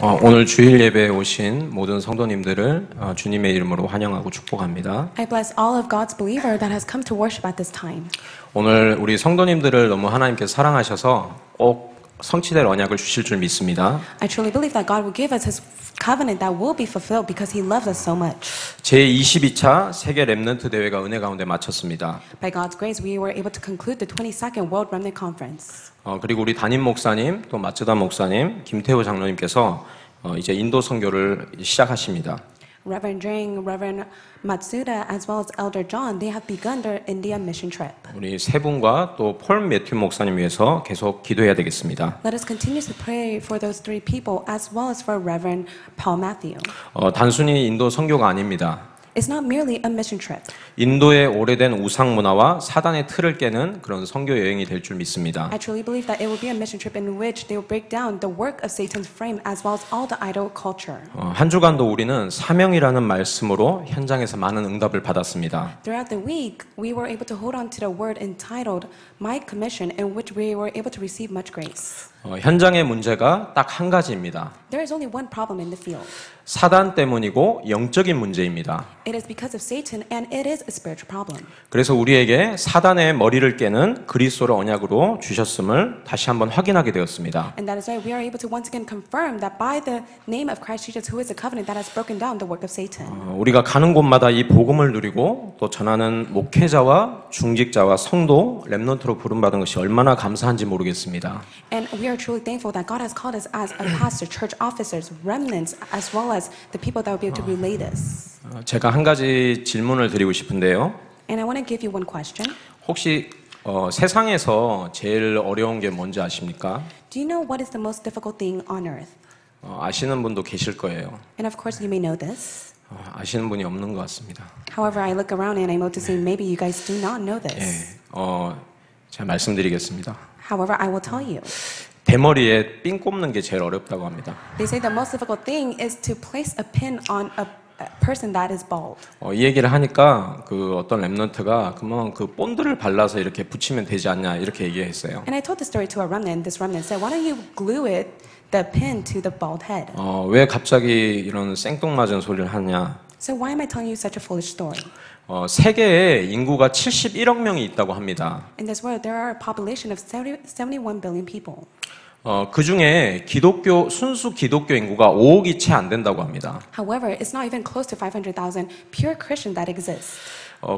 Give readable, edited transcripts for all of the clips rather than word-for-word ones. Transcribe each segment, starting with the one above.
오늘 주일 예배에 오신 모든 성도님들을 주님의 이름으로 환영하고 축복합니다. I bless all of God's believer that has come to worship at this time. 오늘 우리 성도님들을 너무 하나님께서 사랑하셔서 꼭 성취될 언약을 주실 줄 믿습니다. I truly believe that God will give us His covenant that will be fulfilled because He loves us so much. 제22차 세계 렘넌트 대회가 은혜 가운데 마쳤습니다. By God's grace, we were able to conclude the 22nd World Remnant Conference. 그리고 우리 담임 목사님, 또 마츠다 목사님, 김태호 장로님께서 이제 인도 선교를 시작하십니다. Reverend Jang, Reverend Matsuda, as well as Elder John, they have begun their India mission trip. 우리 세 분과 또 폴 매튜 목사님 위해서 계속 기도해야 되겠습니다. Let us continue to pray for those three people, as well as for Reverend Paul Matthew. 단순히 인도 선교가 아닙니다. It's not merely a mission trip. 인도의 오래된 우상 문화와 사단의 틀을 깨는 그런 선교 여행이 될 줄 믿습니다. I truly believe that it will be a mission trip in which they will break down the work of Satan's frame as well as all the idol culture. 한 주간도 우리는 사명이라는 말씀으로 현장에서 많은 응답을 받았습니다. Throughout the week, we were able to hold on to the word entitled My Commission, in which we were able to receive much grace. 현장의 문제가 딱 한 가지입니다. There is only one problem in the field. 사단 때문이고 영적인 문제입니다. It is because of Satan, and it is a spiritual problem. 그래서 우리에게 사단의 머리를 깨는 그리스도를 언약으로 주셨음을 다시 한번 확인하게 되었습니다. And that is why we are able to once again confirm that by the name of Christ Jesus, who is the covenant that has broken down the work of Satan. 우리가 가는 곳마다 이 복음을 누리고 또 전하는 목회자와 중직자와 성도, 렘넌트로 부름받은 것이 얼마나 감사한지 모르겠습니다. And we are truly thankful that God has called us as a pastor, church officers, remnants, as well as the people that will be able to relay this. 제가 한 가지 질문을 드리고 싶은데요. And I want to give you one question. 혹시 세상에서 제일 어려운 게 뭔지 아십니까? Do you know what is the most difficult thing on earth? 아시는 분도 계실 거예요. And of course you may know this. 아시는 분이 없는 것 같습니다. However, I look around and I'm able to say maybe you guys do not know this. 제가 말씀드리겠습니다. However, I will tell you. 대머리에 핀 꼽는 게 제일 어렵다고 합니다. They say the most difficult thing is to place a pin on a person that is bald. 이 얘기를 하니까 그 어떤 렘넌트가 그러면 그 본드를 발라서 이렇게 붙이면 되지 않냐 이렇게 얘기했어요. And I told the story to a remnant, and this remnant said, why don't you glue it, the pin to the bald head? 왜 갑자기 이런 생뚱맞은 소리를 하냐? So why am I telling you such a foolish story? 세계에 인구가 71억 명이 있다고 합니다. In this world, there are a population of 71 billion people. 그 중에 순수 기독교 인구가 5억이 채 안 된다고 합니다. However, it's not even close to 500,000 pure Christian that exist.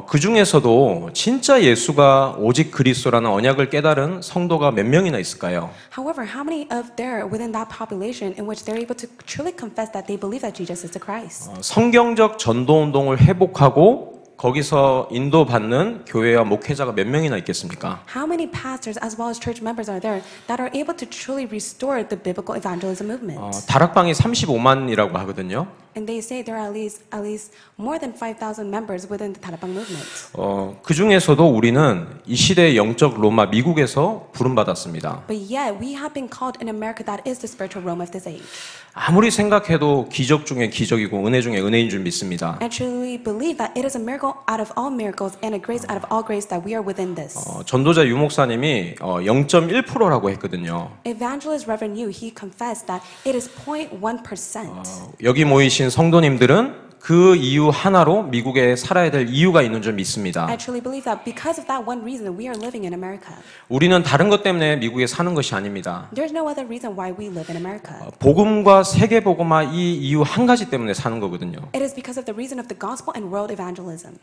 그 중에서도 진짜 예수가 오직 그리스도라는 언약을 깨달은 성도가 몇 명이나 있을까요? However, how many of there within that population in which they're able to truly confess that they believe that Jesus is the Christ? 성경적 전도 운동을 회복하고 거기서 인도받는 교회와 목회자가 몇 명이나 있겠습니까? How many pastors as well as church members are there that are able to truly restore the biblical evangelism movement? 다락방이 35만이라고 하거든요. And they say there are at least more than 5,000 members within the Tarapang movement. 그 중에서도 우리는 이 시대의 영적 로마 미국에서 부름받았습니다. But yet we have been called in America that is the spiritual Rome of this age. 아무리 생각해도 기적 중에 기적이고 은혜 중에 은혜인 줄 믿습니다. I truly believe that it is a miracle out of all miracles and a grace out of all grace that we are within this. 전도자 유 목사님이 0.1%라고 했거든요. Evangelist Reverend Yu, he confessed that it is 0.1%. 여기 모이신 성도님들은 그 이유 하나로 미국에 살아야 될 이유가 있는 줄 믿습니다. I truly believe that because of that one reason we are living in America. 우리는 다른 것 때문에 미국에 사는 것이 아닙니다. There's no other reason why we live in America. 복음과 세계 복음화 이 이유 한 가지 때문에 사는 거거든요. It is because of the reason of the gospel and world evangelism.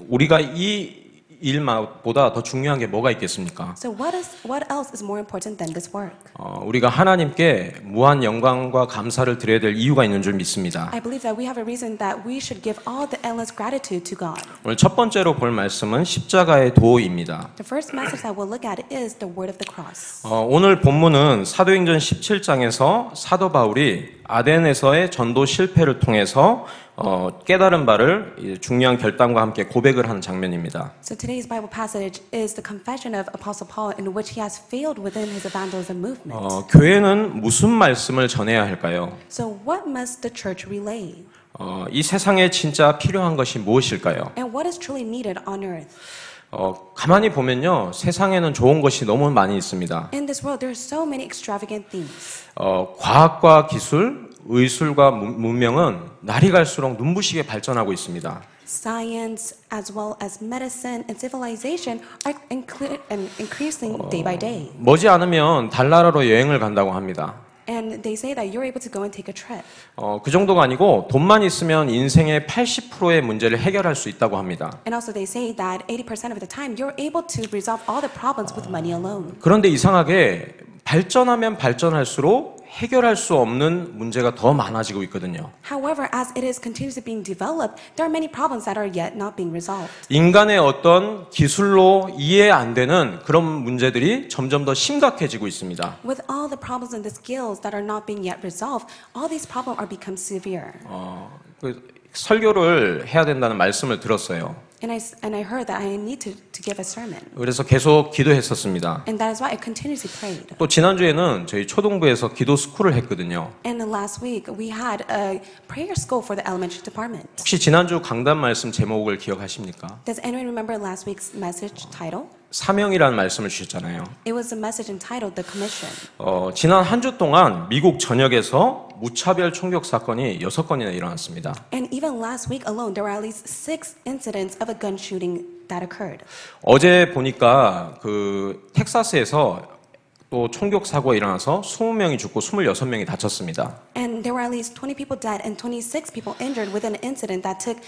우리가 이 일보다 더 중요한 게 뭐가 있겠습니까? So what else is more important than this work? 우리가 하나님께 무한 영광과 감사를 드려야 될 이유가 있는 줄 믿습니다. I believe that we have a reason that we should give all the endless gratitude to God. 오늘 첫 번째로 볼 말씀은 십자가의 도입니다. The first message that we'll look at is the word of the cross. 오늘 본문은 사도행전 17장에서 사도 바울이 아덴에서의 전도 실패를 통해서 깨달은 바를 중요한 결단과 함께 고백을 하는 장면입니다. So today's Bible passage is the confession of Apostle Paul in which he has failed within his evangelism movement. 교회는 무슨 말씀을 전해야 할까요? So what must the church relay? 이 세상에 진짜 필요한 것이 무엇일까요? And what is truly needed on earth? 가만히 보면요, 세상에는 좋은 것이 너무 많이 있습니다. In this world, there are so many extravagant things. 과학과 기술, 의술과 문명은 날이 갈수록 눈부시게 발전하고 있습니다. Science, as well as medicine and civilization, are increasing day by day. 머지 않으면 달나라로 여행을 간다고 합니다. And they say that you're able to go and take a trip. 그 정도가 아니고 돈만 있으면 인생의 80%의 문제를 해결할 수 있다고 합니다. And also they say that 80% of the time you're able to resolve all the problems with money alone. 그런데 이상하게 발전하면 발전할수록 해결할 수 없는 문제가 더 많아지고 있거든요. However, as it is continuously being developed, there are many problems that are yet not being resolved. 인간의 어떤 기술로 이해 안 되는 그런 문제들이 점점 더 심각해지고 있습니다. With all the problems and the skills that are not being yet resolved, all these problems are become severe. 설교를 해야 된다는 말씀을 들었어요. And I heard that I need to give a sermon. 그래서 계속 기도했었습니다. And that is why I continuously prayed. 또 지난주에는 저희 초등부에서 기도 스쿨을 했거든요. And last week we had a prayer school for the elementary department. 혹시 지난주 강단 말씀 제목을 기억하십니까? Does anyone remember last week's message title? 사명이라는 말씀을 주셨잖아요. It was a message entitled The Commission. 지난 한 주 동안 미국 전역에서 무차별 총격 사건이 6건이나 일어났습니다. And even last week alone, there were at least 6 incidents of a gun shooting that occurred. 어제 보니까 그 텍사스에서 또 총격 사고가 일어나서 20명이 죽고 26명이 다쳤습니다. And there were at least 20 people dead and 26 people injured with an incident that took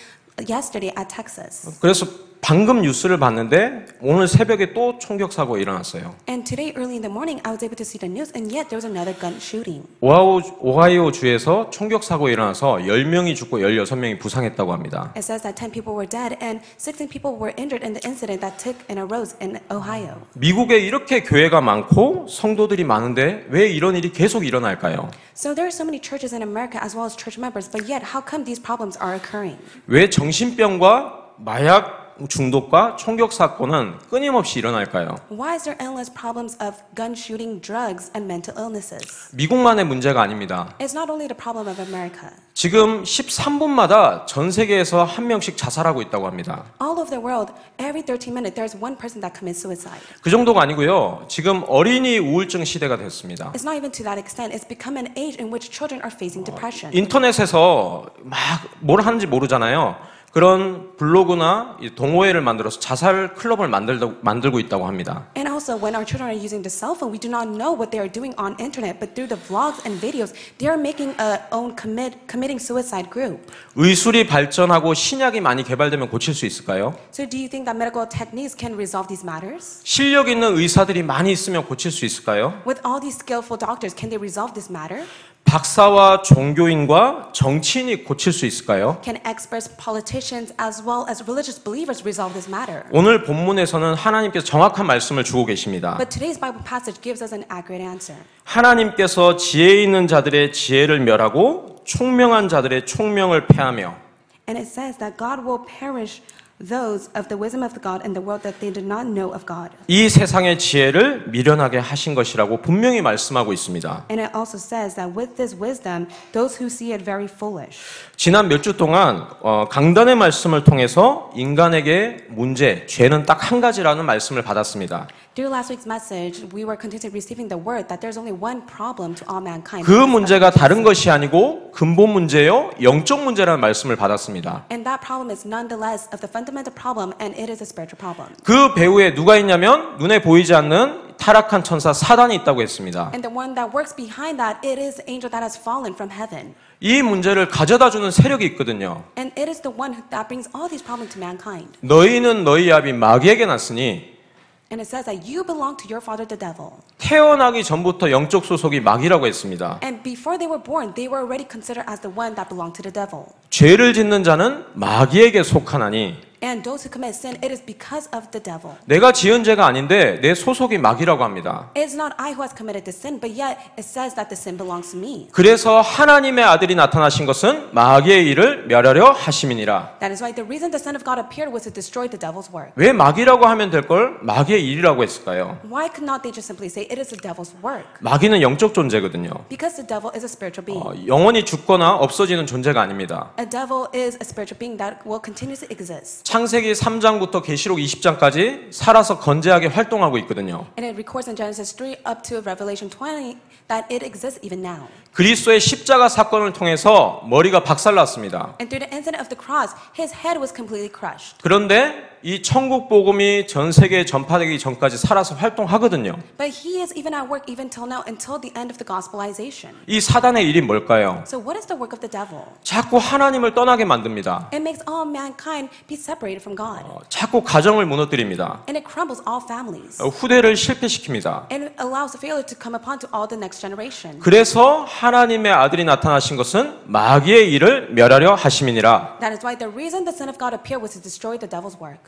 yesterday at Texas. 그래서 방금 뉴스를 봤는데 오늘 새벽에 또 총격 사고가 일어났어요. And today early in the morning, I was able to see the news, and yet there was another gun shooting. 오하이오 주에서 총격 사고가 일어나서 10명이 죽고 16명이 부상했다고 합니다. It says that 10 people were dead and 16 people were injured in the incident that took and arose in Ohio. 미국에 이렇게 교회가 많고 성도들이 많은데 왜 이런 일이 계속 일어날까요? So there are so many churches in America as well as church members, but yet how come these problems are occurring? 왜 정신병과 마약 중독과 총격 사건은 끊임없이 일어날까요? Why is there endless problems of gun shooting, drugs, and mental illnesses? 미국만의 문제가 아닙니다. It's not only the problem of America. 지금 13분마다 전 세계에서 한 명씩 자살하고 있다고 합니다. All over the world, every 13 minutes, there's one person that commits suicide. 그 정도가 아니고요. 지금 어린이 우울증 시대가 됐습니다. It's not even to that extent. It's become an age in which children are facing depression. 인터넷에서 막 뭘 하는지 모르잖아요. 그런 블로그나 동호회를 만들어서 자살 클럽을 만들고 있다고 합니다. And also, when our children are using the cell phone, we do not know what they are doing on internet, but through the vlogs and videos, they are making a own committing suicide group. 의술이 발전하고 신약이 많이 개발되면 고칠 수 있을까요? So, do you think that medical techniques can resolve these matters? 실력 있는 의사들이 많이 있으면 고칠 수 있을까요? With all these skillful doctors, can they resolve this matter? 박사와 종교인과 정치인이 고칠 수 있을까요? Can experts, politicians, as well as religious believers resolve this matter? 오늘 본문에서는 하나님께서 정확한 말씀을 주고 계십니다. But today's Bible passage gives us an accurate answer. 하나님께서 지혜 있는 자들의 지혜를 멸하고 총명한 자들의 총명을 패하며 And it says that God will perish those of the wisdom of God in the world that they do not know of God. 이 세상의 지혜를 미련하게 하신 것이라고 분명히 말씀하고 있습니다. And it also says that with this wisdom, those who see it very foolish. 지난 몇 주 동안 강단의 말씀을 통해서 인간에게 문제, 죄는 딱 한 가지라는 말씀을 받았습니다. Through last week's message, we were continuously receiving the word that there's only one problem to all mankind. 그 문제가 다른 것이 아니고 근본 문제요, 영적 문제라는 말씀을 받았습니다. And that problem is nonetheless of the fundamental problem, and it is a spiritual problem. 그 배후에 누가 있냐면 눈에 보이지 않는 타락한 천사 사단이 있다고 했습니다. And the one that works behind that, it is the angel that has fallen from heaven. 이 문제를 가져다주는 세력이 있거든요. And it is the one that brings all these problems to mankind. 너희는 너희 아비 마귀에게 났으니 And it says that you belong to your father, the devil. 태어나기 전부터 영적 소속이 마귀라고 했습니다. And before they were born, they were already considered as the one that belonged to the devil. 죄를 짓는 자는 마귀에게 속하나니 And those who commit sin, it is because of the devil. 내가 지은 죄가 아닌데 내 소속이 마귀라고 합니다. It's not I who has committed the sin, but yet it says that the sin belongs to me. 그래서 하나님의 아들이 나타나신 것은 마귀의 일을 멸하려 하심이니라. That is why the reason the Son of God appeared was to destroy the devil's work. 왜 마귀라고 하면 될 걸 마귀의 일이라고 했을까요? Why could not they just simply say it is the devil's work? 마귀는 영적 존재거든요. Because the devil is a spiritual being. 영원히 죽거나 없어지는 존재가 아닙니다. A devil is a spiritual being that will continuously exist. 창세기 3장부터 계시록 20장까지 살아서 건재하게 활동하고 있거든요. And it records in Genesis 3 up to Revelation 20 that it exists even now. 그리스도의 십자가 사건을 통해서 머리가 박살났습니다. And through the incident of the cross, his head was completely crushed. 그런데 이 천국 복음이 전 세계에 전파되기 전까지 살아서 활동하거든요. But he is even at work even till now, until the end of the gospelization. 이 사단의 일이 뭘까요? So what is the work of the devil? 자꾸 하나님을 떠나게 만듭니다. It makes all mankind be separated from God. 자꾸 가정을 무너뜨립니다. And it crumbles all families. 후대를 실패시킵니다. And it allows failure to come upon to all the next generation. 그래서 하나님의 아들이 나타나신 것은 마귀의 일을 멸하려 하심이니라. That is why the reason the Son of God appeared was to destroy the devil's work.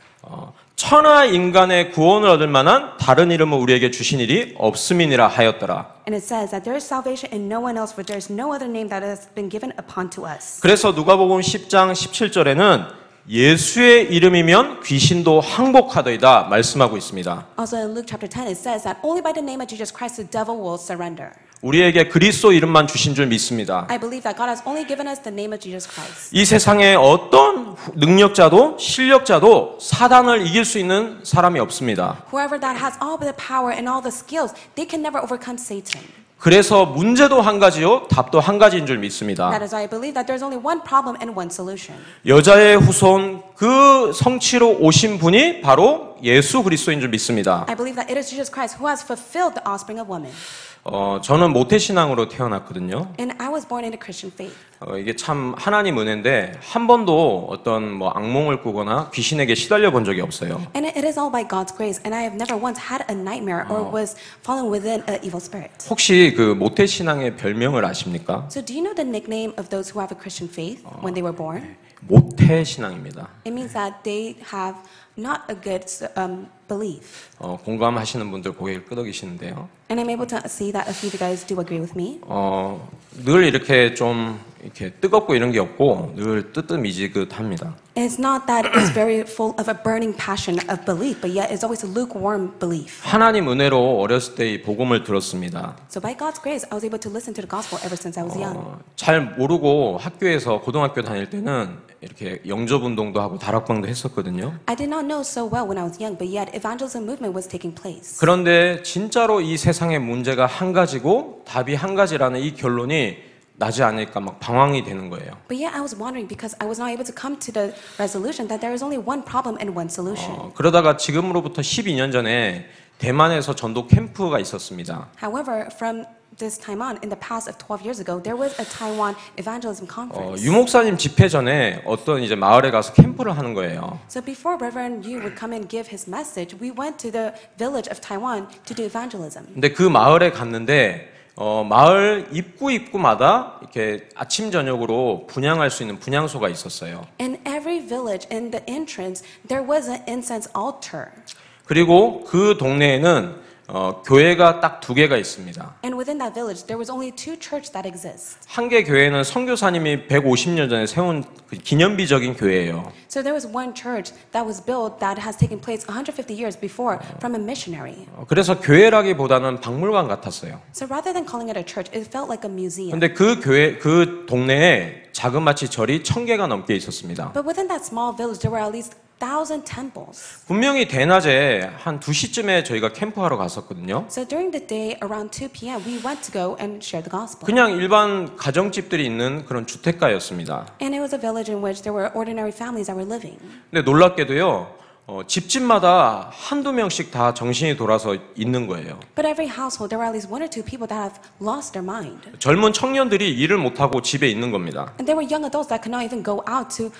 천하 인간의 구원을 얻을 만한 다른 이름을 우리에게 주신 일이 없음이니라 하였더라. And it says that there is salvation in no one else, for there is no other name that has been given upon to us. 그래서 누가복음 10장 17절에는 예수의 이름이면 귀신도 항복하더이다 말씀하고 있습니다. Also in Luke chapter 10 it says that only by the name of Jesus Christ the devil will surrender. 우리에게 그리스도 이름만 주신 줄 믿습니다. I believe that God has only given us the name of Jesus Christ. 이 세상에 어떤 능력자도 실력자도 사단을 이길 수 있는 사람이 없습니다. Whoever that has all the power and all the skills, they can never overcome Satan. 그래서 문제도 한 가지요, 답도 한 가지인 줄 믿습니다. That is why I believe that there's only one problem and one solution. 여자의 후손 그 성취로 오신 분이 바로 예수 그리스도인 줄 믿습니다. I believe that it is Jesus Christ who has fulfilled the offspring of woman. 저는 모태신앙으로 태어났거든요. And I was born in a Christian faith. 이게 참 하나님 은혜인데 한 번도 어떤 뭐 악몽을 꾸거나 귀신에게 시달려 본 적이 없어요. And it is all by God's grace. And I have never once had a nightmare or was fallen within an evil spirit. 혹시 그 모태신앙의 별명을 아십니까? So do you know the nickname of those who have a Christian faith when they were born? 모태신앙입니다. It means that they have not a good belief. 공감하시는 분들 고개를 끄덕이시는데요. And I'm able to see that a few of you guys do agree with me. 늘 이렇게 좀 이렇게 뜨겁고 이런 게 없고 늘 뜨뜻미지근합니다. It's not that it's very full of a burning passion of belief, but yet it's always a lukewarm belief. 하나님 은혜로 어렸을 때 이 복음을 들었습니다. So by God's grace, I was able to listen to the gospel ever since I was young. 잘 모르고 학교에서 고등학교 다닐 때는 이렇게 영접 운동도 하고 다락방도 했었거든요. I did not know so well when I was young, but yet evangelism movement was taking place. 그런데 진짜로 이 세상의 문제가 한 가지고 답이 한 가지라는 이 결론이 나지 않을까 막 방황이 되는 거예요. But yet I was wondering because I was not able to come to the resolution that there is only one problem and one solution. 그러다가 지금으로부터 12년 전에 대만에서 전도 캠프가 있었습니다. However, from this time on, in the past of 12 years ago, there was a Taiwan evangelism conference. 유목사님 집회 전에 어떤 이제 마을에 가서 캠프를 하는 거예요. So before Reverend Yu would come and give his message, we went to the village of Taiwan to do evangelism. 근데 그 마을에 갔는데 마을 입구마다 이렇게 아침 저녁으로 분향할 수 있는 분향소가 있었어요. In every village, in the entrance, there was an incense altar. 그리고 그 동네에는 교회가 딱 2개가 있습니다. And within that village, there was only 2 churches that exist. 한 개 교회는 선교사님이 150년 전에 세운 그 기념비적인 교회예요. So there was one church that was built that has taken place 150 years before from a missionary. 그래서 교회라기보다는 박물관 같았어요. So rather than calling it a church, it felt like a museum. 근데 그 동네에 자그마치 절이 1000개가 넘게 있었습니다. But within that small village, there were at least 1,000 temples. 분명히 대낮에 한 2시쯤에 저희가 캠프하러 갔었거든요. So during the day, around 2 p.m., we went to go and share the gospel. 그냥 일반 가정집들이 있는 그런 주택가였습니다. And it was a village in which there were ordinary families that were living. 근데 놀랍게도요, 집집마다 한두 명씩 다 정신이 돌아서 있는 거예요. But every household, there were at least 1 or 2 people that have lost their mind. 젊은 청년들이 일을 못하고 집에 있는 겁니다. And there were young adults that could not even go out to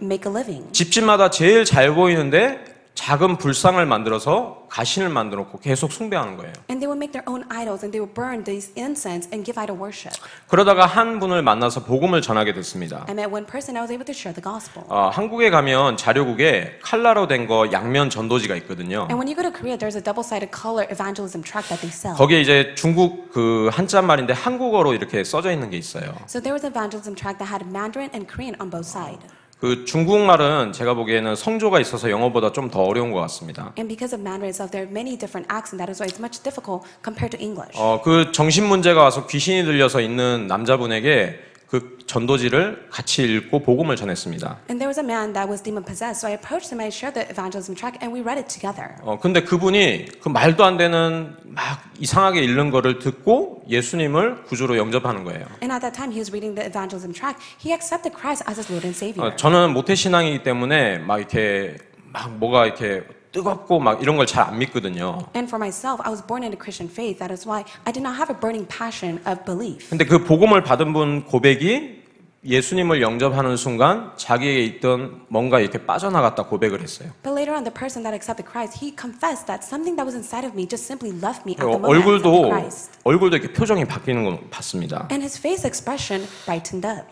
make a living. 집집마다 제일 잘 보이는데 작은 불상을 만들어서 가신을 만들어 놓고 계속 숭배하는 거예요. And they would make their own idols and they would burn these incense and give idol worship. 그러다가 한 분을 만나서 복음을 전하게 됐습니다. I met one person, I was able to share the gospel. 한국에 가면 자료국에 칼라로 된 거 양면 전도지가 있거든요. And when you go to Korea, there's a double-sided color evangelism tract that they sell. 거기에 이제 중국 그 한자말인데 한국어로 이렇게 써져 있는 게 있어요. So there was an evangelism tract that had Mandarin and Korean on both sides. 그 중국말은 제가 보기에는 성조가 있어서 영어보다 좀 더 어려운 것 같습니다. And because of Mandarin itself, there are many different accents. That is why it's much difficult compared to English. 그 정신 문제가 와서 귀신이 들려서 있는 남자분에게 그 전도지를 같이 읽고 복음을 전했습니다. And there was a man that was demon possessed, so I approached him, I shared the evangelism tract, and we read it together. 근데 그분이 그 말도 안 되는 막 이상하게 읽는 거를 듣고 예수님을 구주로 영접하는 거예요. And at that time, he was reading the evangelism tract. He accepted Christ as his Lord and Savior. 저는 모태신앙이기 때문에 막 이렇게 막 뭐가 이렇게 뜨겁고 막 이런 걸 잘 안 믿거든요. And for myself, I was born in a Christian faith. That is why I did not have a burning passion of belief. 근데 그 복음을 받은 분 고백이 예수님을 영접하는 순간 자기에게 있던 뭔가 이렇게 빠져나갔다 고백을 했어요. But later on, the person that accepted Christ, he confessed that something that was inside of me just simply left me at the moment I accepted Christ. 얼굴도 이렇게 표정이 바뀌는 걸 봤습니다. And his face expression brightened up.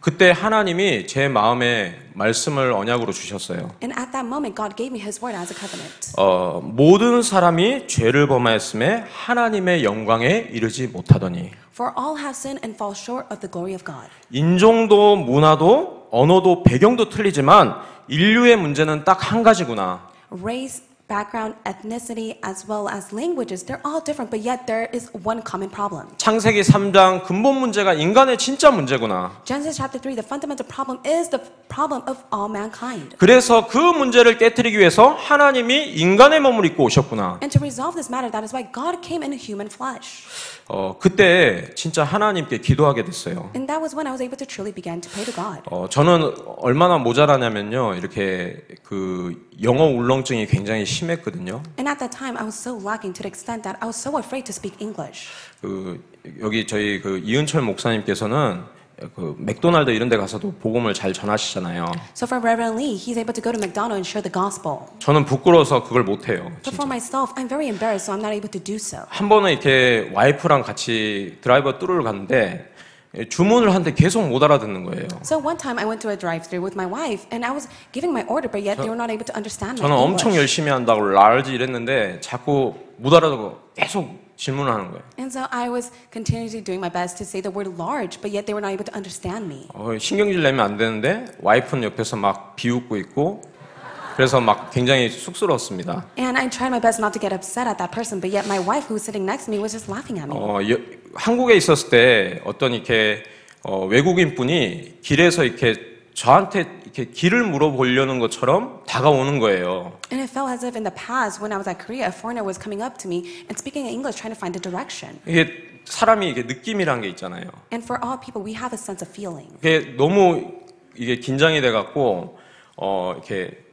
그때 하나님이 제 마음에 말씀을 언약으로 주셨어요. And at that moment, God gave me His word as a covenant. 모든 사람이 죄를 범하였음에 하나님의 영광에 이르지 못하더니 For all have sinned and fall short of the glory of God. 인종도 문화도 언어도 배경도 틀리지만 인류의 문제는 딱 한 가지구나. Race, background, ethnicity, as well as languages, they're all different, but yet there is one common problem. 창세기 3장 근본 문제가 인간의 진짜 문제구나. Genesis chapter 3, the fundamental problem is the problem of all mankind. 그래서 그 문제를 깨트리기 위해서 하나님이 인간의 몸을 입고 오셨구나. And to resolve this matter, that is why God came in a human flesh. 그때 진짜 하나님께 기도하게 됐어요. And that was when I was able to truly begin to pray to God. 저는 얼마나 모자라냐면요, 이렇게 그 영어 울렁증이 굉장히 심했거든요. And at that time, I was so lacking to the extent that I was so afraid to speak English. 여기 저희 그 이은철 목사님께서는 그 맥도날드 이런 데 가서도 복음을 잘 전하시잖아요. So for Reverend Lee, he's able to go to McDonald's and share the gospel. 저는 부끄러워서 그걸 못 해요. But for myself, I'm very embarrassed, so I'm not able to do so. 한 번은 이렇게 와이프랑 같이 드라이버 뚜루를 갔는데 주문을 하는데 계속 못 알아듣는 거예요. So one time I went to a drive-thru with my wife, and I was giving my order, but yet they were not able to understand my 저는 엄청 English. 열심히 한다고 large 이랬는데 자꾸 못 알아듣고 계속 질문을 하는 거예요. And so I was continuously doing my best to say the word large, but yet they were not able to understand me. 신경질 내면 안 되는데 와이프는 옆에서 막 비웃고 있고 그래서 막 굉장히 쑥스러웠습니다. And I tried my best not to get upset at that person, but yet my wife, who was sitting next to me, was just laughing at me. 한국에 있었을 때 어떤 이렇게 외국인 분이 길에서 이렇게 저한테 이렇게 길을 물어보려는 것처럼 다가오는 거예요. And it felt as if in the past, when I was at Korea, a foreigner was coming up to me and speaking in English, trying to find the direction. 이게 사람이 이게 느낌이란 게 있잖아요. And for all people, we have a sense of feeling. 이게 너무 이게 긴장이 돼갖고 이렇게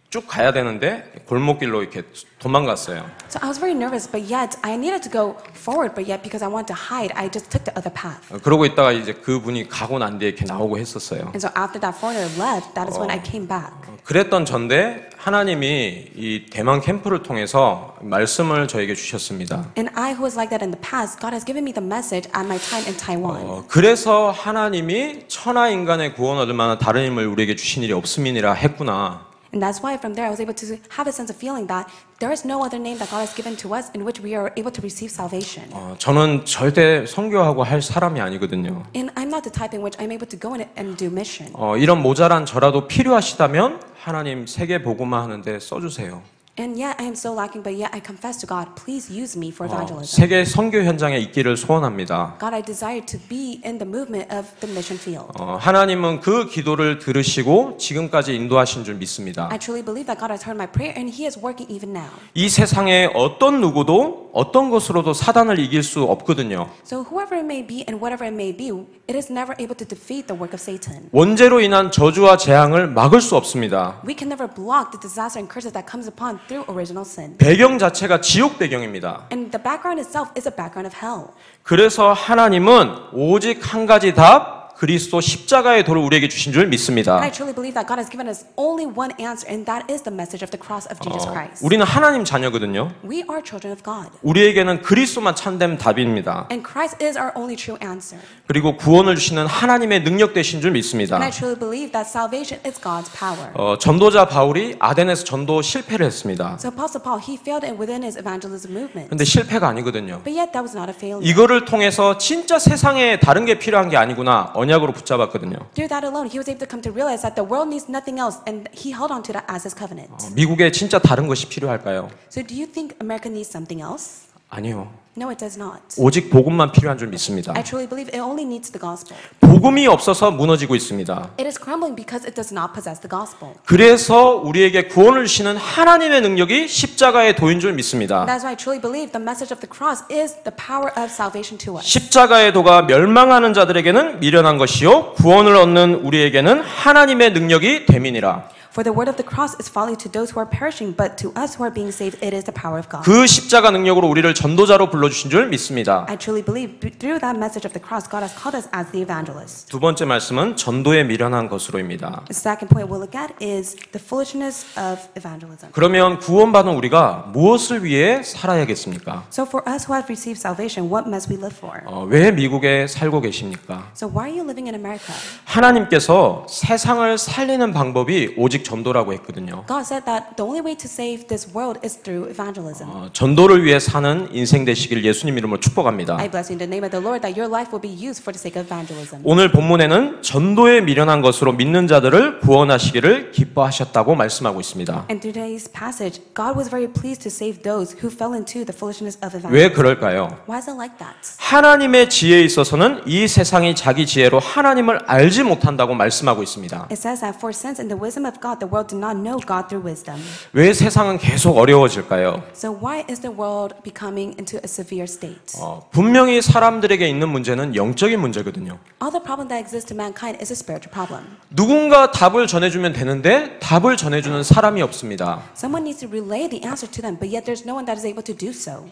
쭉 가야 되는데 골목길로 이렇게 도망갔어요. So I was very nervous, but yet I needed to go forward, but yet because I wanted to hide, I just took the other path. 그러고 있다가 이제 그 분이 가고 난 뒤에 이렇게 나오고 했었어요. And so after that foreigner left, that is when I came back. 그랬던 전데 하나님이 이 대만 캠프를 통해서 말씀을 저에게 주셨습니다. And I, who was like that in the past, God has given me the message at my time in Taiwan. 그래서 하나님이 천하 인간의 구원 얻을 만한 다른 힘을 우리에게 주신 일이 없음이니라 했구나. And that's why from there I was able to have a sense of feeling that there is no other name that God has given to us in which we are able to receive salvation. 저는 절대 선교하고 할 사람이 아니거든요. And I'm not the type in which I'm able to go in and do mission. 이런 모자란 저라도 필요하시다면 하나님 세계 복음화 하는데 써주세요. And yet I am so lacking, but yet I confess to God, please use me for evangelism. 세계 선교 현장에 있기를 소원합니다. God, I desire to be in the movement of the mission field. 하나님은 그 기도를 들으시고 지금까지 인도하신 줄 믿습니다. I truly believe that God has heard my prayer and He is working even now. 이 세상에 어떤 누구도 어떤 것으로도 사단을 이길 수 없거든요. So whoever it may be and whatever it may be, it is never able to defeat the work of Satan. 원죄로 인한 저주와 재앙을 막을 수 없습니다. We can never block the disaster and curses that comes upon through original sin. 배경 자체가 지옥 배경입니다. And the background itself is a background of hell. 그래서 하나님은 오직 한 가지 답, 그리스도 십자가의 도를 우리에게 주신 줄 믿습니다. And I truly believe that God has given us only one answer, and that is the message of the cross of Jesus Christ. 우리는 하나님 자녀거든요. We are children of God. 우리에게는 그리스도만 참된 답입니다. And Christ is our only true answer. 그리고 구원을 주시는 하나님의 능력 되신 줄 믿습니다. And I truly believe that salvation is God's power. 전도자 바울이 아덴에서 전도 실패를 했습니다. So Apostle Paul, he failed within his evangelism movement. 근데 실패가 아니거든요. But yet that was not a failure. 이거를 통해서 진짜 세상에 다른 게 필요한 게 아니구나 언약으로 붙잡았거든요. Through that alone, he was able to come to realize that the world needs nothing else, and he held on to that as his covenant. 미국에 진짜 다른 것이 필요할까요? So do you think America needs something else? 아니요. No, it does not. 오직 복음만 필요한 줄 믿습니다. I truly believe it only needs the gospel. 복음이 없어서 무너지고 있습니다. It is crumbling because it does not possess the gospel. 그래서 우리에게 구원을 주시는 하나님의 능력이 십자가의 도인 줄 믿습니다. That's why I truly believe the message of the cross is the power of salvation to us. 십자가의 도가 멸망하는 자들에게는 미련한 것이요 구원을 얻는 우리에게는 하나님의 능력이 됨이니라. For the word of the cross is folly to those who are perishing, but to us who are being saved, it is the power of God. 그 십자가 능력으로 우리를 전도자로 불러주신 줄 믿습니다. I truly believe through that message of the cross, God has called us as the evangelists. 두 번째 말씀은 전도에 미련한 것으로입니다. The second point we'll look at is the foolishness of evangelism. 그러면 구원받은 우리가 무엇을 위해 살아야겠습니까? So for us who have received salvation, what must we live for? 왜 미국에 살고 계십니까? So why are you living in America? 하나님께서 세상을 살리는 방법이 오직 전도라고 했거든요. God said that the only way to save this world is through evangelism. 전도를 위해 사는 인생 되시길 예수님 이름으로 축복합니다. I bless you in the name of the Lord that your life will be used for the sake of evangelism. 오늘 본문에는 전도에 미련한 것으로 믿는 자들을 구원하시기를 기뻐하셨다고 말씀하고 있습니다. In today's passage, God was very pleased to save those who fell into the foolishness of 왜 evangelism. 그럴까요? Why is it like that? 하나님의 지혜에 있어서는 이 세상이 자기 지혜로 하나님을 알지 못한다고 말씀하고 있습니다. It says that for since in the wisdom of God, the world did not know God through wisdom. 왜 세상은 계속 어려워질까요? So why is the world becoming into a severe state? 분명히 사람들에게 있는 문제는 영적인 문제거든요. All the problem that exists to mankind is a spiritual problem. 누군가 답을 전해주면 되는데 답을 전해주는 사람이 없습니다. Someone needs to relay the answer to them, but yet there's no one that is able to do so.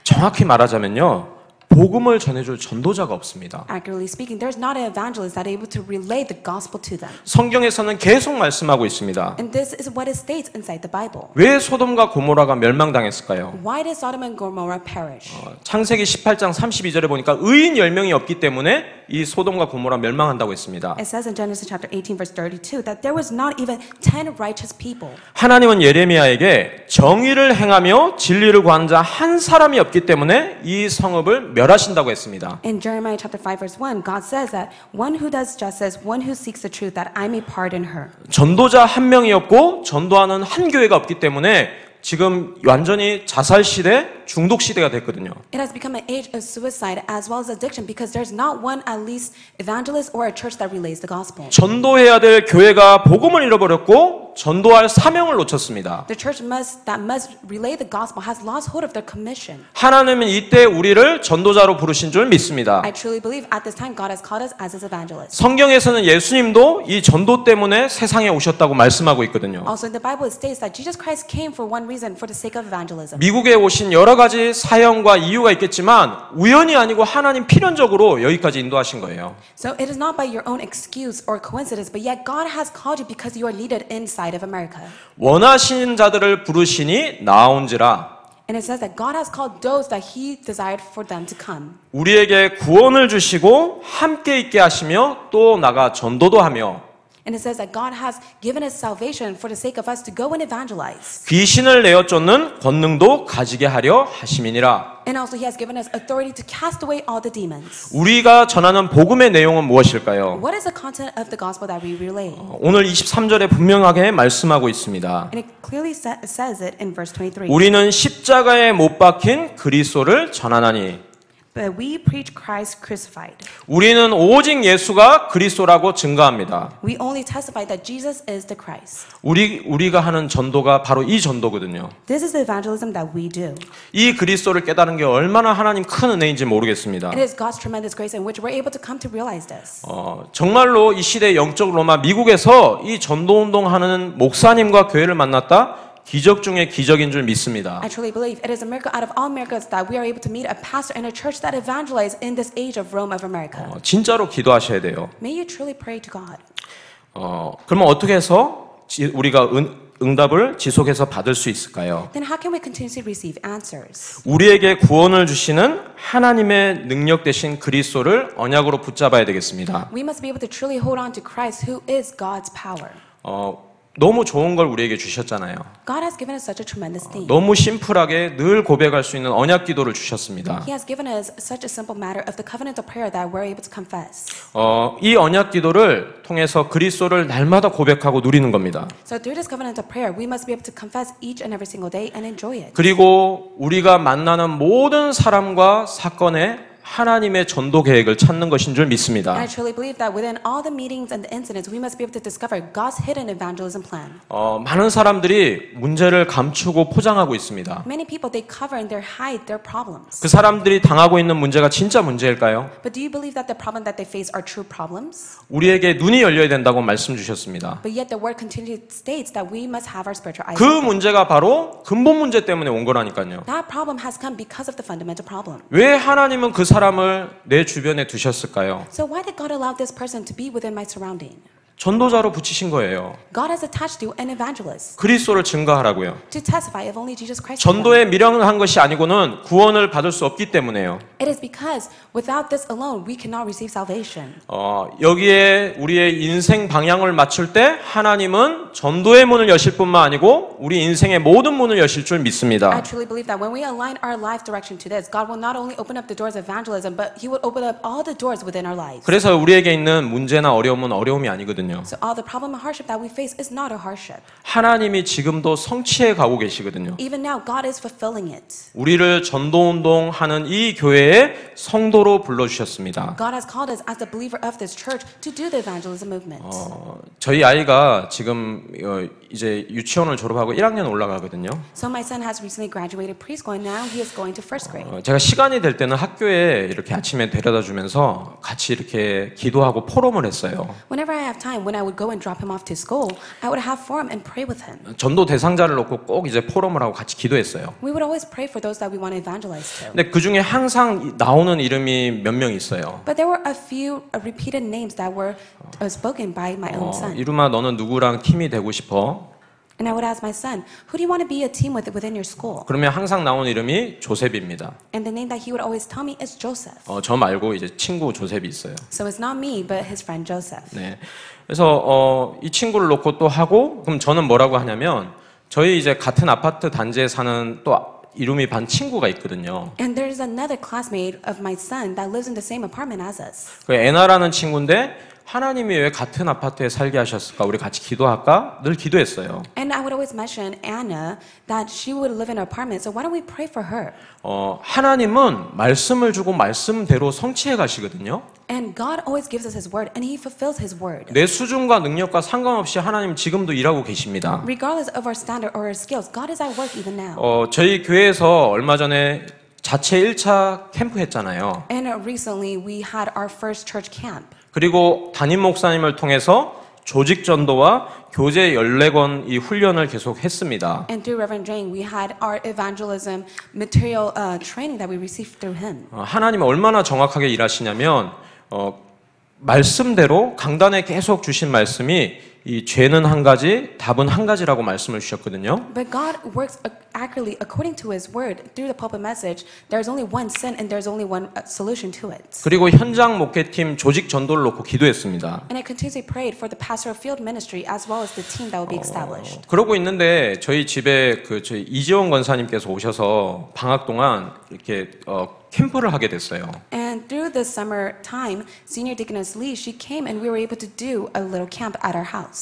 정확히 말하자면요. 복음을 전해줄 전도자가 없습니다. Accurately speaking, there's not an evangelist that is able to relay the gospel to them. 성경에서는 계속 말씀하고 있습니다. And this is what it states inside the Bible. 왜 소돔과 고모라가 멸망당했을까요? Why did Sodom and Gomorrah perish? 창세기 18장 32절에 보니까 의인 10명이 없기 때문에 이 소돔과 고모라 멸망한다고 했습니다. It says in Genesis chapter 18 verse 32 that there was not even 10 righteous people. 하나님은 예레미야에게 정의를 행하며 진리를 구하는 자 한 사람이 없기 때문에 이 성읍을 멸하신다고 했습니다. In Jeremiah chapter 5 verse 1, God says that one who does justice, one who seeks the truth, that I may pardon her. 전도자 한 명이 없고 전도하는 한 교회가 없기 때문에 지금 완전히 자살 시대, 중독 시대가 됐거든요. It has become an age of suicide as well as addiction because there's not one at least evangelist or a church that relays the gospel. 전도해야 될 교회가 복음을 잃어버렸고 전도할 사명을 놓쳤습니다. The church that must relay the gospel has lost hold of their commission. 하나님은 이때 우리를 전도자로 부르신 줄 믿습니다. I truly believe at this time God has called us as His evangelists. 성경에서는 예수님도 이 전도 때문에 세상에 오셨다고 말씀하고 있거든요. Also in the Bible it states that Jesus Christ came for one reason, for the sake of evangelism. 미국에 오신 여러 가지 사연과 이유가 있겠지만 우연이 아니고 하나님 필연적으로 여기까지 인도하신 거예요. So it is not by your own excuse or coincidence, but yet God has called you because you are needed inside of America. 원하시는 자들을 부르시니 나온지라. And it says that God has called those that He desired for them to come. 우리에게 구원을 주시고 함께 있게 하시며 또 나가 전도도 하며 And it says that God has given us salvation for the sake of us to go and evangelize. 귀신을 내어 쫓는 권능도 가지게 하려 하심이니라. And also He has given us authority to cast away all the demons. 우리가 전하는 복음의 내용은 무엇일까요? What is the content of the gospel that we relay? 오늘 23절에 분명하게 말씀하고 있습니다. And it clearly says it in verse 23. 우리는 십자가에 못 박힌 그리스도를 전하나니 But we preach Christ crucified. 우리는 오직 예수가 그리스도라고 증거합니다. We only testify that Jesus is the Christ. 우리가 하는 전도가 바로 이 전도거든요. This is the evangelism that we do. 이 그리스도를 깨달은 게 얼마나 하나님 큰 은혜인지 모르겠습니다. It is God's tremendous grace in which we're able to come to realize this. 정말로 이 시대 영적으로만 미국에서 이 전도 운동하는 목사님과 교회를 만났다. 기적 중에 기적인 줄 믿습니다. I truly believe it is a miracle out of all miracles that we are able to meet a pastor in a church that evangelize in this age of Rome of America. 진짜로 기도하셔야 돼요. May you truly pray to God. 그러면 어떻게 해서 우리가 응답을 지속해서 받을 수 있을까요? Then how can we continuously receive answers? 우리에게 구원을 주시는 하나님의 능력 되신 그리스도를 언약으로 붙잡아야 되겠습니다. We must be able to truly hold on to Christ who is God's power. 너무 좋은 걸 우리에게 주셨잖아요. God has given us such a tremendous thing. 너무 심플하게 늘 고백할 수 있는 언약 기도를 주셨습니다. He has given us such a simple matter of the covenant of prayer that we're able to confess. 이 언약 기도를 통해서 그리스도를 날마다 고백하고 누리는 겁니다. So through this covenant of prayer, we must be able to confess each and every single day and enjoy it. 그리고 우리가 만나는 모든 사람과 사건에 하나님의 전도 계획을 찾는 것인 줄 And 믿습니다. I truly believe that within all the meetings and the incidents, we must be able to discover God's hidden evangelism plan. 많은 사람들이 문제를 감추고 포장하고 있습니다. Many people, they cover and they hide their problems. 그 사람들이 당하고 있는 문제가 진짜 문제일까요? But do you believe that the problem that they face are true problems? 우리에게 눈이 열려야 된다고 말씀 주셨습니다. But yet the word continually states that we must have our spiritual eyes 그 open. 문제가 바로 근본 문제 때문에 온 거라니까요. That problem has come because of the fundamental problem. 왜 하나님은 그 사람을 내 주변에 두셨을까요? So why did God allow this person to be within my surrounding? 전도자로 붙이신 거예요. God has attached you an evangelist 그리스도를 증거하라고요. to testify of only Jesus Christ. 전도에 미련한 것이 아니고는 구원을 받을 수 없기 때문에요. It is because without this alone, we cannot receive salvation. 여기에 우리의 인생 방향을 맞출 때 하나님은 전도의 문을 여실 뿐만 아니고 우리 인생의 모든 문을 여실 줄 I 믿습니다. truly believe that when we align our life direction to this, God will not only open up the doors of evangelism, but He will open up all the doors within our lives. 그래서 우리에게 있는 문제나 어려움은 어려움이 아니거든요. So all the problem and hardship that we face is not a hardship. 하나님이 지금도 성취해 가고 계시거든요. Even now, God is fulfilling it. 우리를 전도운동하는 이 교회의 성도로 불러주셨습니다. God has called us as the believer of this church to do the evangelism movement. 저희 아이가 지금 이제 유치원을 졸업하고 1학년 올라가거든요. So my son has recently graduated preschool and now he is going to first grade. 제가 시간이 될 때는 학교에 이렇게 아침에 데려다 주면서 같이 이렇게 기도하고 포럼을 했어요. Whenever I have time, when I would go and drop him off to school, I would have forum and pray with him. 전도 대상자를 놓고 꼭 이제 포럼을 하고 같이 기도했어요. We would always pray for those that we want to evangelize to. 근데 그 중에 항상 나오는 이름이 몇 명 있어요. But there were a few repeated names that were spoken by my own son. 이루마 너는 누구랑 팀이 되고 싶어? And I would ask my son, who do you want to be a team with within your school? 그러면 항상 나오는 이름이 조셉입니다. And the name that he would always tell me is Joseph. 저 말고 이제 친구 조셉이 있어요. So it's not me, but his friend Joseph. 네. 그래서 이 친구를 놓고 또 하고 그럼 저는 뭐라고 하냐면 저희 이제 같은 아파트 단지에 사는 또 이름이 반 친구가 있거든요. And there's another classmate of my son that lives in the same apartment as us. 그 애나라는 친구인데 하나님이 왜 같은 아파트에 살게 하셨을까? 우리 같이 기도할까? 늘 기도했어요. And I would always mention Anna that she would live in an apartment. So why don't we pray for her? 하나님은 말씀을 주고 말씀대로 성취해 가시거든요. And God always gives us His word, and He fulfills His word. 내 수준과 능력과 상관없이 하나님 지금도 일하고 계십니다. Regardless of our standard or our skills, God is at work even now. 저희 교회에서 얼마 전에 자체 1차 캠프 했잖아요. And recently we had our first church camp. 그리고 담임 목사님을 통해서 조직 전도와 교제 14권 이 훈련을 계속 했습니다. And through Reverend Jang, we had our evangelism material training that we received through him. 하나님이 얼마나 정확하게 일하시냐면 말씀대로 강단에 계속 주신 말씀이 이 죄는 한 가지, 답은 한 가지라고 말씀을 주셨거든요. But God works accurately according to His word. Through the pulpit message, there's only one sin and there's only one solution to it. 그리고 현장 목회팀 조직 전도를 놓고 기도했습니다. And I continuously prayed for the pastoral field ministry as well as the team that will be established. 그러고 있는데 저희 집에 저희 이지원 권사님께서 오셔서 방학 동안 이렇게 캠프를 하게 됐어요. And through the summer time, Senior Deaconess Lee, she came and we were able to do a little camp at our house.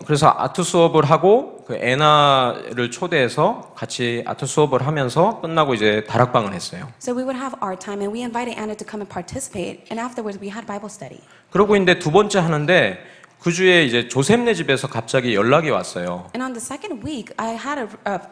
그래서 아트 수업을 하고 그 애나를 초대해서 같이 아트 수업을 하면서 끝나고 이제 다락방을 했어요. So we would have our time and we invited Anna to come and participate. And afterwards, we had Bible study. 그러고 있는데 두 번째 하는데 그 주에 이제 조셉네 집에서 갑자기 연락이 왔어요. And on the second week, I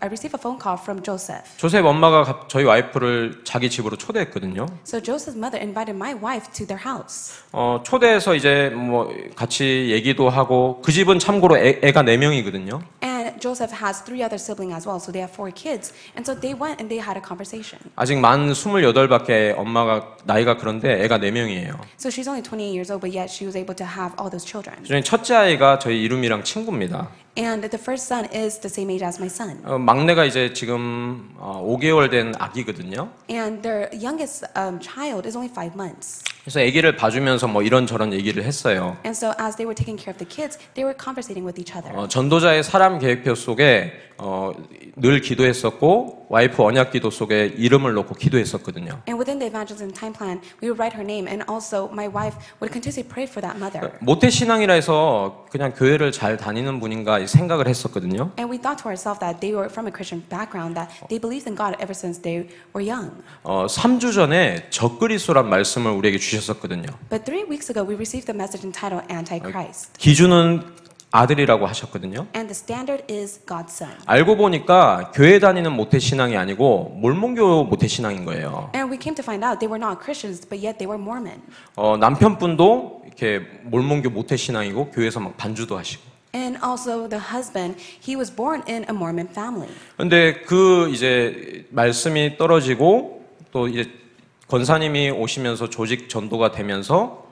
received a phone call from Joseph. 조셉 엄마가 저희 와이프를 자기 집으로 초대했거든요. So Joseph's mother invited my wife to their house. 초대해서 이제 뭐 같이 얘기도 하고 그 집은 참고로 애가 4명이거든요. And Joseph has 3 other siblings as well, so they have 4 kids. And so they went and they had a conversation. 아직 만 28밖에 엄마가 나이가 그런데 애가 4명이에요. So she's only 28 years old, but yet she was able to have all those children. 그중에 첫째 아이가 저희 이름이랑 친구입니다. And the first son is the same age as my son. 막내가 이제 지금 5개월 된 아기거든요. And their youngest child is only 5 months. 그래서 아기를 봐주면서 뭐 이런저런 얘기를 했어요. And so as they were taking care of the kids, they were conversating with each other. 전도자의 사람 계획표 속에 늘 기도했었고 와이프 언약 기도 속에 이름을 넣고 기도했었거든요. And within the evangelism time plan, we would write her name, and also my wife would continuously pray for that mother. 모태 신앙이라 해서 그냥 교회를 잘 다니는 분인가 생각을 했었거든요. And we thought to ourselves that they were from a Christian background, that they believed in God ever since they were young. 3주 전에 적그리스도란 말씀을 우리에게 주셨었거든요. But 3 weeks ago, we received the message entitled Antichrist. 기준은 아들이라고 하셨거든요. And the standard is God's son. 알고 보니까 교회 다니는 모태 신앙이 아니고 몰몬교 모태 신앙인 거예요. And we came to find out they were not Christians, but yet they were Mormon. 남편분도 이렇게 몰몬교 모태 신앙이고 교회에서 막 반주도 하시고. And also the husband, he was born in a Mormon family. 근데 그 이제 말씀이 떨어지고 또 이제 권사님이 오시면서 조직 전도가 되면서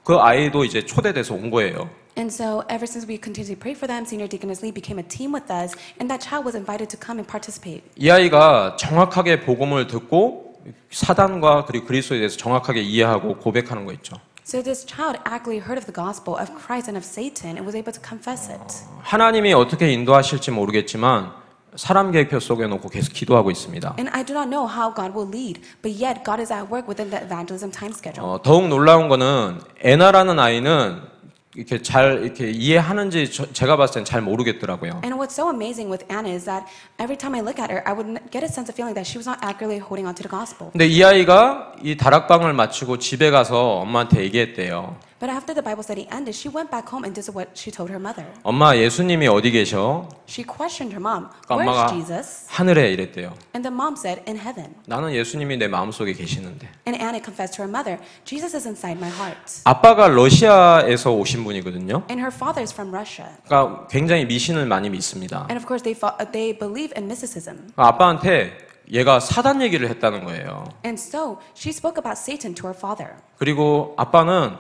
그 아이도 이제 초대돼서 온 거예요. And so ever since we continued to pray for them, Senior Deaconess Lee became a team with us, and that child was invited to come and participate. 이 아이가 정확하게 복음을 듣고 사단과 그리고 그리스도에 대해서 정확하게 이해하고 고백하는 거 있죠. So this child accurately heard of the gospel of Christ and of Satan and was able to confess it. 하나님이 어떻게 인도하실지 모르겠지만 사람 계획표 속에 놓고 계속 기도하고 있습니다. And I do not know how God will lead, but yet God is at work within the evangelism time schedule. 더욱 놀라운 거는 에나라는 아이는 이렇게 잘 이렇게 이해하는지 제가 봤을 땐 잘 모르겠더라고요. And what's so amazing with Anna is that every time I look at her, I would get a sense of feeling that she was not accurately holding on to the gospel. 근데 이 아이가 이 다락방을 마치고 집에 가서 엄마한테 얘기했대요. But after the Bible study ended, she went back home and did what she told her mother. 엄마, 예수님이 어디 계셔? She questioned her mom, 그러니까 "Where's 엄마가 Jesus?" 하늘에 이랬대요. And the mom said, "In heaven." 나는 예수님이 내 마음속에 계시는데. And Anna confessed to her mother, "Jesus is inside my heart." 아빠가 러시아에서 오신 분이거든요. And her father is from Russia. 그러니까 굉장히 미신을 많이 믿습니다. And of course, they believe in mysticism. 아빠한테 얘가 사단 얘기를 했다는 거예요. And so she spoke about Satan to her father. 그리고 아빠는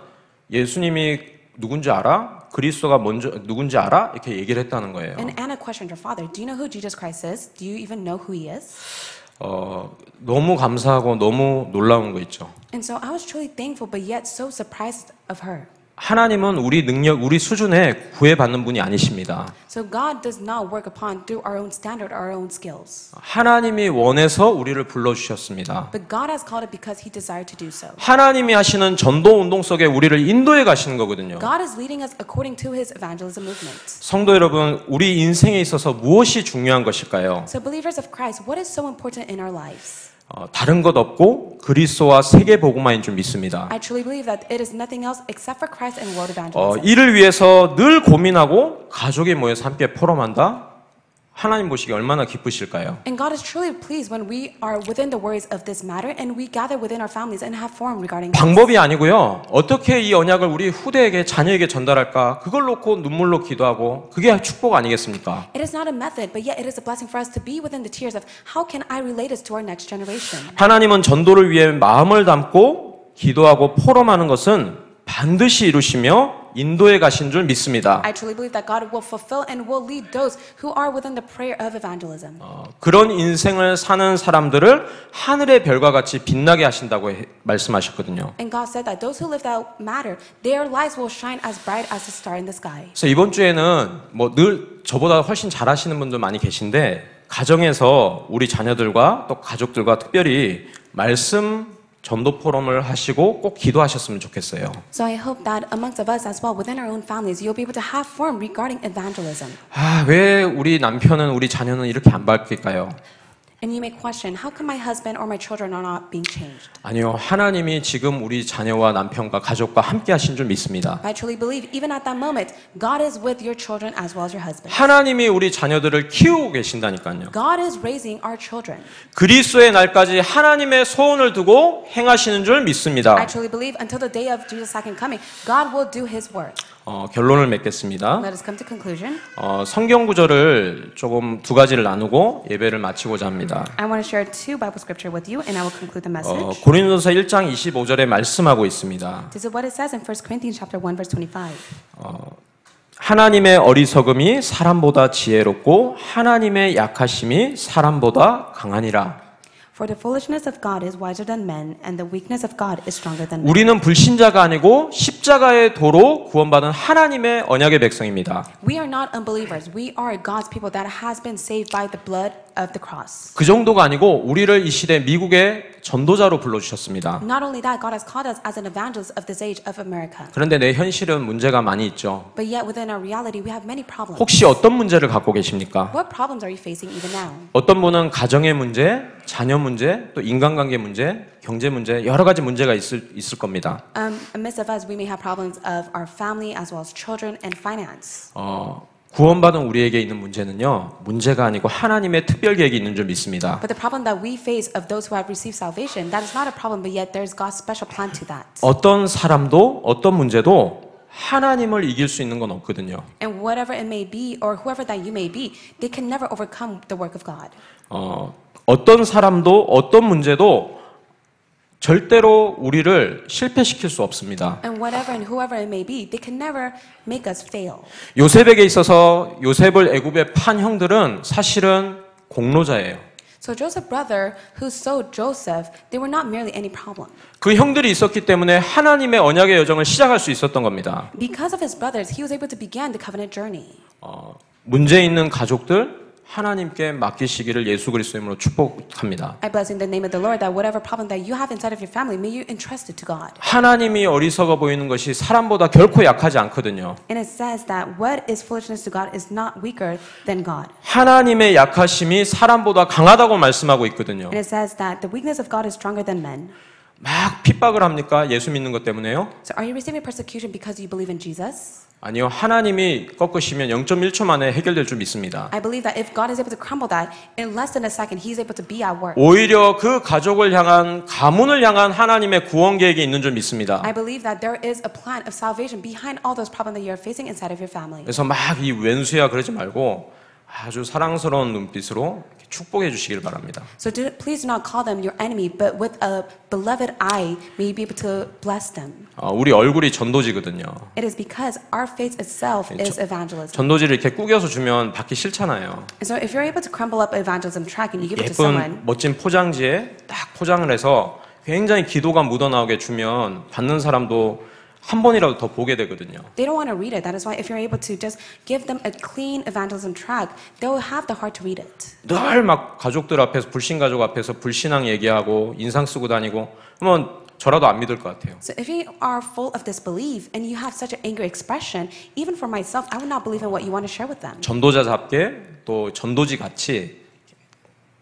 예수님이 누군지 알아? 그리스도가 먼저 누군지 알아? 이렇게 얘기를 했다는 거예요. And Anna questioned her father, "Do you know who Jesus Christ is? Do you even know who he is?" 너무 감사하고 너무 놀라운 거 있죠. And so I was truly thankful, but yet so surprised of her. 하나님은 우리 능력, 우리 수준에 구애받는 분이 아니십니다. So God does not work upon through our own standard, our own skills. 하나님이 원해서 우리를 불러주셨습니다. But God has called it because He desired to do so. 하나님이 하시는 전도 운동 속에 우리를 인도해 가시는 거거든요. God is leading us according to His evangelism movement. 성도 여러분, 우리 인생에 있어서 무엇이 중요한 것일까요? So believers of Christ, what is so important in our lives? 다른 것 없고 그리스도와 세계 복음화인 줄 믿습니다. I truly believe that it is nothing else except for Christ and world evangelism. 이를 위해서 늘 고민하고 가족이 모여서 함께 포럼한다? 하나님 보시기에 얼마나 기쁘실까요? And God is truly pleased when we are within the words of this matter and we gather within our families and have forum regarding this. 방법이 아니고요. 어떻게 이 언약을 우리 후대에게 자녀에게 전달할까? 그걸 놓고 눈물로 기도하고 그게 축복 아니겠습니까? It is not a method, but yet it is a blessing for us to be within the tears of how can I relate this to our next generation. 하나님은 전도를 위해 마음을 담고 기도하고 포럼하는 것은 반드시 이루시며 인도에 가신 줄 믿습니다. I truly believe that God will fulfill and will lead those who are within the prayer of evangelism. 그런 인생을 사는 사람들을 하늘의 별과 같이 빛나게 하신다고 말씀하셨거든요. And God said that those who live that matter, their lives will shine as bright as the star in the sky. 그래서 이번 주에는 뭐 늘 저보다 훨씬 잘하시는 분들 많이 계신데 가정에서 우리 자녀들과 또 가족들과 특별히 말씀 전도 포럼을 하시고 꼭 기도하셨으면 좋겠어요. So I hope that amongst of us as well, within our own families, you'll be able to have forum regarding evangelism. 왜 우리 남편은 우리 자녀는 이렇게 안 바뀔까요? And you may question, how come my husband or my children are not being changed? 아니요, 하나님이 지금 우리 자녀와 남편과 가족과 함께 하신 줄 믿습니다. I truly believe, even at that moment, God is with your children as well as your husband. 하나님이 우리 자녀들을 키우고 계신다니까요. God is raising our children. 그리스도의 날까지 하나님의 소원을 두고 행하시는 줄 믿습니다. I truly believe until the day of Jesus' second coming, God will do His work. 결론을 맺겠습니다. Let us come to conclusion. 성경 구절을 조금 두 가지를 나누고 예배를 마치고자 합니다. I want to share 2 Bible scripture with you, and I will conclude the message. 고린도서 1장 25절에 말씀하고 있습니다. This is what it says in 1 Corinthians chapter 1, verse 25. 하나님의 어리석음이 사람보다 지혜롭고 하나님의 약하심이 사람보다 강하니라. For the foolishness of God is wiser than men, and the weakness of God is stronger than men. 우리는 불신자가 아니고 십자가의 도로 구원받은 하나님의 언약의 백성입니다. We are not unbelievers. We are God's people that has been saved by the blood of the cross. 그 정도가 아니고 우리를 이 시대 미국의 전도자로 불러주셨습니다. Not only that, God has called us as an evangelist of this age of America. 그런데 내 현실은 문제가 많이 있죠. But yet within our reality, we have many problems. 혹시 어떤 문제를 갖고 계십니까? What problems are you facing even now? 어떤 분은 가정의 문제, 자녀 문제, 또 인간관계 문제, 경제 문제, 여러 가지 문제가 있을 겁니다. Amidst of us, we may have problems of our family as well as children and finance. 구원받은 우리에게 있는 문제는요, 문제가 아니고 하나님의 특별 계획이 있는 줄 믿습니다. But the problem that we face of those who have received salvation, that is not a problem, but yet there's God's special plan to that. 어떤 사람도, 어떤 문제도 하나님을 이길 수 있는 건 없거든요. And whatever it may be, or whoever that you may be, they can never overcome the work of God. 어떤 사람도, 어떤 문제도 절대로 우리를 실패시킬 수 없습니다. And whatever and whoever it may be, they can never make us fail. 요셉에게 있어서 요셉을 애굽에 판 형들은 사실은 공로자예요. So Joseph's brother who sold Joseph, they were not merely any problem. 그 형들이 있었기 때문에 하나님의 언약의 여정을 시작할 수 있었던 겁니다. Because of his brothers, he was able to begin the covenant journey. 문제 있는 가족들 하나님께 맡기시기를 예수 그리스도의 이름으로 축복합니다. I bless in the name of the Lord that whatever problem that you have inside of your family, may you entrust it to God. 하나님이 어리석어 보이는 것이 사람보다 결코 약하지 않거든요. And it says that what is foolishness to God is not weaker than God. 하나님의 약하심이 사람보다 강하다고 말씀하고 있거든요. And it says that the weakness of God is stronger than men. 막 핍박을 합니까? 예수 믿는 것 때문에요? So are you receiving persecution because you believe in Jesus? 아니요. 하나님이 꺾으시면 0.1초 만에 해결될 줄 믿습니다. I believe that if God is able to crumble that, in less than a second, He's able to be at work. 오히려 그 가족을 향한, 가문을 향한 하나님의 구원 계획이 있는 줄 믿습니다. I believe that there is a plan of salvation behind all those problems that you are facing inside of your family. 그래서 막 이 왼수야 그러지 말고 아주 사랑스러운 눈빛으로 축복해 주시길 바랍니다. So please do not call them your enemy, but with a beloved eye, may you be able to bless them. 우리 얼굴이 전도지거든요. It is because our faith itself is evangelism. 전도지를 이렇게 꾸겨서 주면 받기 싫잖아요. And so if you're able to crumble up evangelism track and you give it to someone, 예쁜 멋진 포장지에 딱 포장을 해서 굉장히 기도가 묻어나오게 주면 받는 사람도 한 번이라도 더 보게 되거든요. they don't want to read it. That is why if you're able to just give them a clean evangelism track, they will have the heart to read it. 늘 막 가족들 앞에서 불신 가족 앞에서 불신앙 얘기하고 인상 쓰고 다니고 그러면 저라도 안 믿을 것 같아요. So if you are full of disbelief and you have such an angry expression, even for myself, I would not believe in what you want to share with them. 전도자답게 또 전도지 같이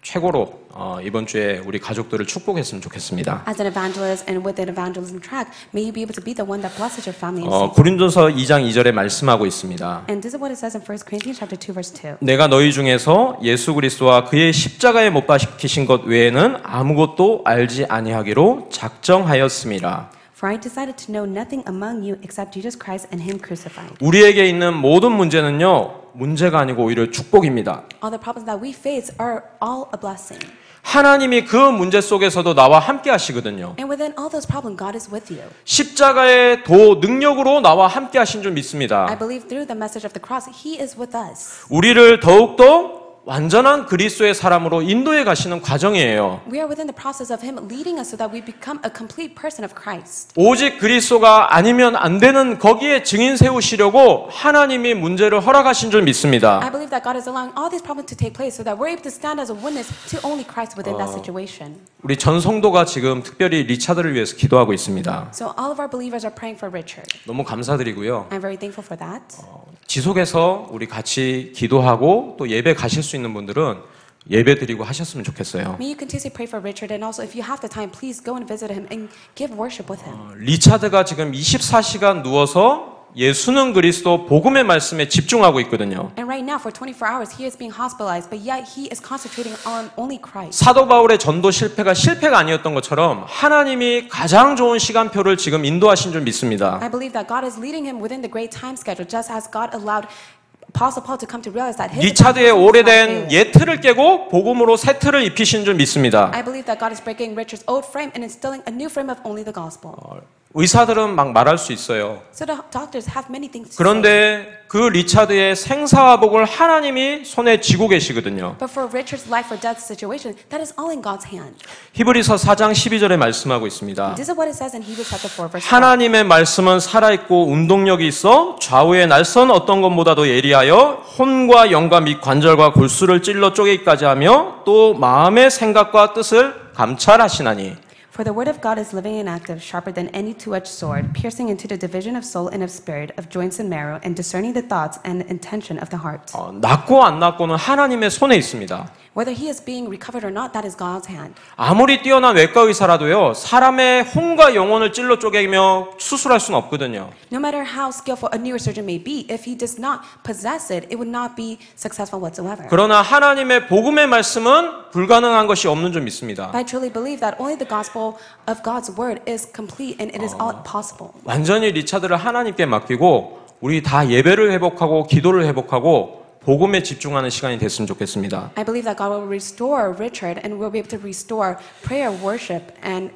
최고로 이번 주에 우리 가족들을 축복했으면 좋겠습니다. As an evangelist and with an evangelism track, may you be able to be the one that blesses your family and saves. 고린도서 2장 2절에 말씀하고 있습니다. And this is what it says in 1 Corinthians chapter 2 verse 2. 내가 너희 중에서 예수 그리스도와 그의 십자가에 못 박히신 것 외에는 아무것도 알지 아니하기로 작정하였음이라. For I decided to know nothing among you except Jesus Christ and Him crucified. 우리에게 있는 모든 문제는요, 문제가 아니고 오히려 축복입니다. All the problems that we face are all a blessing. 하나님이 그 문제 속에서도 나와 함께 하시거든요. And within all those problems, God is with you. 십자가의 도 능력으로 나와 함께 하신 줄 I 믿습니다. believe through the message of the cross, He is with us. 우리를 더욱더 완전한 그리스도의 사람으로 인도해 가시는 과정이에요. We are within the process of Him leading us so that we become a complete person of Christ. 오직 그리스도가 아니면 안 되는 거기에 증인 세우시려고 하나님이 문제를 허락하신 줄 믿습니다. I believe that God is allowing all these problems to take place so that we're able to stand as a witness to only Christ within that situation. 우리 전 성도가 지금 특별히 리차드를 위해서 기도하고 있습니다. So all of our believers are praying for Richard. 너무 감사드리고요. I'm very thankful for that. 지속해서 우리 같이 기도하고 또 예배 가실 수 있는 분들은 예배 드리고 하셨으면 좋겠어요. May you continuously pray for Richard, and also if you have the time, please go and visit him and give worship with him. 리차드가 지금 24시간 누워서 예수는 그리스도 복음의 말씀에 집중하고 있거든요. And right now, for 24 hours, he is being hospitalized, but yet he is concentrating on only Christ. 사도 바울의 전도 실패가 아니었던 것처럼 하나님이 가장 좋은 시간표를 지금 인도하신 줄 믿습니다. I believe that God is leading him within the great time schedule, just as God allowed Apostle Paul to come to realize that his 리차드의 time was not 오래된 failing. 옛 틀을 깨고 복음으로 새 틀을 입히신 줄 믿습니다. I believe that God is breaking Richard's old frame and instilling a new frame of only the gospel. 의사들은 막 말할 수 있어요. So the doctors have many things to say. 그런데 그 리차드의 생사화복을 하나님이 손에 쥐고 계시거든요. But for Richard's life or death situation, that is all in God's hand. 히브리서 4장 12절에 말씀하고 있습니다. This is what it says in Hebrews chapter 4, verse 12. 하나님의 말씀은 살아있고 운동력이 있어 좌우의 날선 어떤 것보다도 예리하여 혼과 영과 및 관절과 골수를 찔러 쪼개기까지 하며 또 마음의 생각과 뜻을 감찰하시나니. For the word of God is living and active, sharper than any two-edged sword, piercing into the division of soul and of spirit, of joints and marrow, and discerning the thoughts and intention of the heart. 낫고 안 낫고는 하나님의 손에 있습니다. Whether he is being recovered or not, that is God's hand. 아무리 뛰어난 외과 의사라도요, 사람의 혼과 영혼을 찔러 쪼개며 수술할 수는 없거든요. No matter how skillful a neurosurgeon may be, if he does not possess it, it would not be successful whatsoever. 그러나 하나님의 복음의 말씀은 불가능한 것이 없는 줄 믿습니다. I truly believe that only the gospel of God's word is complete and it is all possible. 완전히 리차드를 하나님께 맡기고 우리 다 예배를 회복하고 기도를 회복하고 복음에 집중하는 시간이 됐으면 좋겠습니다. I believe that God will restore Richard and we'll be able to restore prayer, worship, and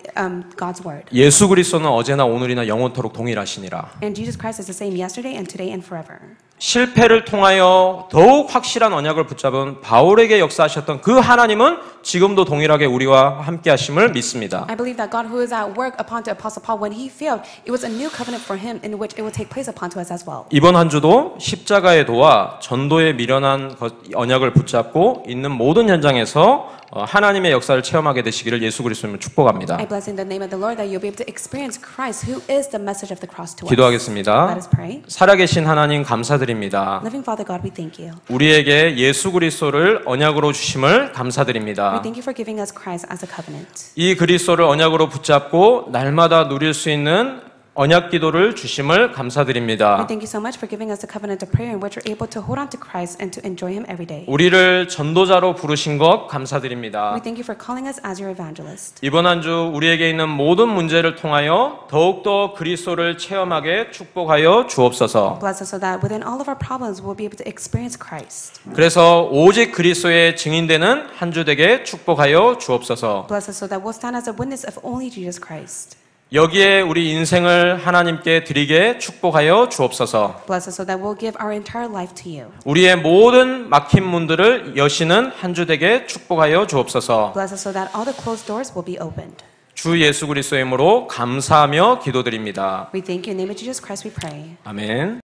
God's word. 예수 그리스도는 어제나 오늘이나 영원토록 동일하시니라. And Jesus Christ is the same yesterday and today and forever. 실패를 통하여 더욱 확실한 언약을 붙잡은 바울에게 역사하셨던 그 하나님은 지금도 동일하게 우리와 함께 하심을 믿습니다. I believe that God who is at work upon to Apostle Paul when he failed, it was a new covenant for him in which it will take place upon to us as well. 이번 한 주도 십자가의 도와 전도에 미련한 언약을 붙잡고 있는 모든 현장에서 하나님의 역사를 체험하게 되시기를 예수 그리스도님을 축복합니다. I bless in the name of the Lord that you'll be able to experience Christ who is the message of the cross to us. 기도하겠습니다. Let us pray. 살아계신 하나님 감사드립니다. Living Father God, we thank you. 우리에게 예수 그리스도를 언약으로 주심을 We 감사드립니다. thank you for giving us Christ as a covenant. 이 그리스도를 언약으로 붙잡고 날마다 누릴 수 있는 언약 기도를 주심을 We 감사드립니다. thank you so much for giving us a covenant of prayer in which we're able to hold on to Christ and to enjoy Him every day. 우리를 전도자로 부르신 것 We 감사드립니다. thank you for calling us as your evangelist. 이번 한 주 우리에게 있는 모든 문제를 통하여 더욱더 그리스도를 체험하게 축복하여 주옵소서. Bless us so that within all of our problems we'll be able to experience Christ. 그래서 오직 그리스도의 증인되는 한 주 되게 축복하여 주옵소서. Bless us so that we'll stand as a witness of only Jesus Christ. 여기에 우리 인생을 하나님께 드리게 축복하여 주옵소서. Bless us so that we'll give our entire life to you. 우리의 모든 막힌 문들을 여시는 한 주 되게 축복하여 주옵소서. Bless us so that all the closed doors will be opened. 주 예수 그리스도의 이름으로 감사하며 기도드립니다. We thank you in the name of Jesus Christ we pray. 아멘.